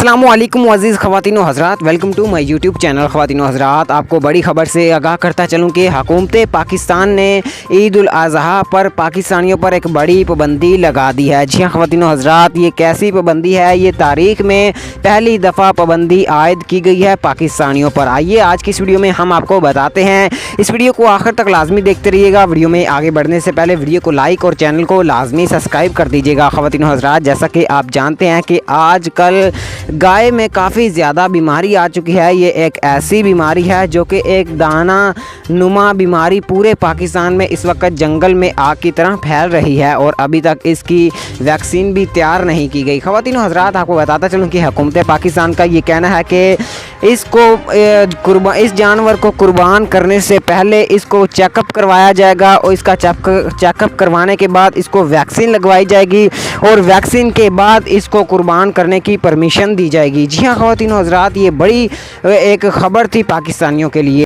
अस्सलामुअलैकुम अज़ीज़ ख़वातीन व हज़रात, welcome to my YouTube channel. ख़वातीन व हज़रात, आपको बड़ी ख़बर से आगाह करता चलूँ कि हुकूमत पाकिस्तान ने ईद उल अज़हा पर पाकिस्तानियों पर एक बड़ी पाबंदी लगा दी है। जी हाँ ख़वातीन व हज़रात, ये कैसी पाबंदी है? ये तारीख़ में पहली दफ़ा पाबंदी आयद की गई है पाकिस्तानियों पर। आइए आज की इस वीडियो में हम आपको बताते हैं। इस वीडियो को आखिर तक लाजमी देखते रहिएगा। वीडियो में आगे बढ़ने से पहले वीडियो को लाइक और चैनल को लाजमी सब्सक्राइब कर दीजिएगा। ख़वातीन व हज़रात, जैसा कि आप जानते हैं कि आजकल गाय में काफ़ी ज़्यादा बीमारी आ चुकी है। ये एक ऐसी बीमारी है जो कि एक दाना नुमा बीमारी पूरे पाकिस्तान में इस वक्त जंगल में आग की तरह फैल रही है और अभी तक इसकी वैक्सीन भी तैयार नहीं की गई। ख़वातीन व हज़रात, आपको बताता चलूँ कि हुकूमत पाकिस्तान का ये कहना है कि इस जानवर को कुर्बान करने से पहले इसको चेकअप करवाया जाएगा और इसका चेकअप करवाने के बाद इसको वैक्सीन लगवाई जाएगी और वैक्सीन के बाद इसको कुर्बान करने की परमिशन दी जाएगी। जी हाँ ख़वातीन व हज़रात, ये बड़ी एक ख़बर थी पाकिस्तानियों के लिए।